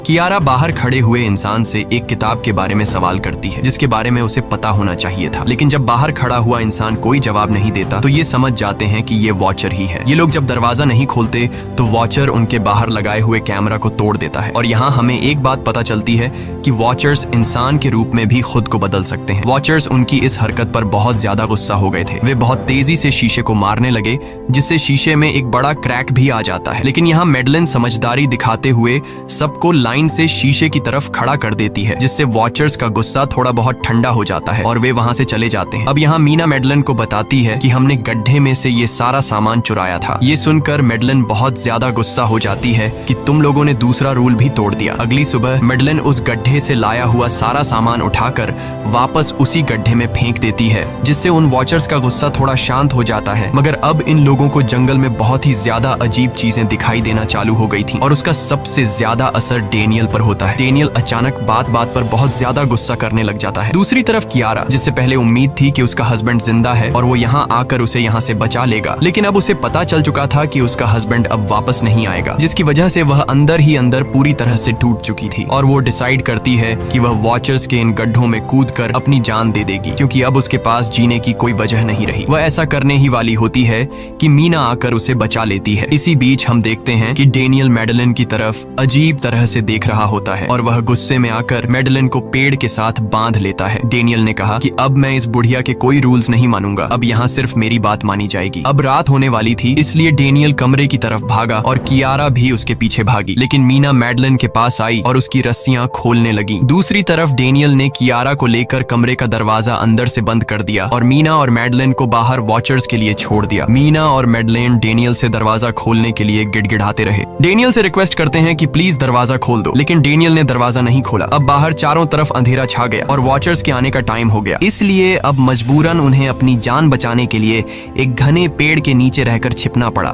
कियारा बाहर खड़े हुए इंसान से एक किताब के बारे में सवाल करती है जिसके बारे में उसे पता होना चाहिए था, लेकिन जब बाहर खड़ा हुआ इंसान कोई जवाब नहीं देता तो ये समझ जाते हैं कि ये वॉचर ही है। ये लोग जब दरवाजा नहीं खोलते तो वॉचर उनके बाहर लगाए हुए कैमरा को तोड़ देता है और यहाँ हमें एक बात पता चलती है कि वॉचर्स इंसान के रूप में भी खुद को बदल सकते हैं। वॉचर्स उनकी इस हरकत पर बहुत ज्यादा गुस्सा हो गए थे। वे बहुत तेजी से शीशे को मारने लगे जिससे शीशे में एक बड़ा क्रैक भी आ जाता है, लेकिन यहाँ मैडलिन समझदारी दिखाते हुए सबको लाइन से शीशे की तरफ खड़ा कर देती है जिससे वॉचर्स का गुस्सा थोड़ा बहुत ठंडा हो जाता है और वे वहां से चले जाते हैं। अब यहाँ मीना मैडलिन को बताती है कि हमने गड्ढे में से ये सारा सामान चुराया था। ये सुनकर मैडलिन बहुत ज्यादा गुस्सा हो जाती है कि तुम लोगों ने दूसरा रूल भी तोड़ दिया। अगली सुबह मैडलिन उस गड्ढे से लाया हुआ सारा सामान उठाकर वापस उसी गड्ढे में फेंक देती है जिससे उन वॉचर्स का गुस्सा थोड़ा शांत हो जाता है। मगर अब इन लोगों को जंगल में बहुत ही ज्यादा अजीब चीजें दिखाई देना चालू हो गई थी और उसका सबसे ज्यादा असर डेनियल पर होता है। डेनियल अचानक बात बात पर बहुत ज्यादा गुस्सा करने लग जाता है। दूसरी तरफ कियारा, जिससे पहले उम्मीद थी कि उसका हस्बैंड जिंदा है और वो यहाँ आकर उसे यहाँ से बचा लेगा, लेकिन अब उसे पता चल चुका था कि उसका हस्बैंड अब वापस नहीं आएगा, जिसकी वजह से वह अंदर ही अंदर पूरी तरह से टूट चुकी थी और वो डिसाइड करती है कि वह वॉचर्स के इन गड्ढों में कूदकर अपनी जान दे देगी क्योंकि अब उसके पास जीने की कोई वजह नहीं रही। वह ऐसा करने ही वाली होती है कि मीना आकर उसे बचा लेती है। इसी बीच हम देखते हैं कि डेनियल मैडलिन की तरफ अजीब तरह से देख रहा होता है और वह गुस्से में आकर मैडलिन को पेड़ के साथ बांध लेता है। डेनियल ने कहा कि अब मैं इस बुढ़िया के कोई रूल्स नहीं मानूंगा, अब यहाँ सिर्फ मेरी बात मानी जाएगी। अब रात होने वाली थी, इसलिए डेनियल कमरे की तरफ भागा और कियारा भी उसके पीछे भागी, लेकिन मीना मैडलिन के पास आई और उसकी रस्सियां खोलने लगी। दूसरी तरफ डेनियल ने कियारा को लेकर कमरे का दरवाजा अंदर से बंद कर दिया और मीना और मैडलिन को बाहर वॉचर्स के लिए छोड़ दिया। मीना और मैडलिन डेनियल से दरवाजा खोलने के लिए गिड़गिड़ाते रहे। डेनियल से रिक्वेस्ट करते हैं कि प्लीज दरवाजा खोल दो, लेकिन डेनियल ने दरवाजा नहीं खोला। अब बाहर चारों तरफ अंधेरा छा गया और वॉचर्स के आने का टाइम हो गया, इसलिए अब मजबूरन उन्हें अपनी जान बचाने के लिए एक घने पेड़ के नीचे रहकर छिपना पड़ा।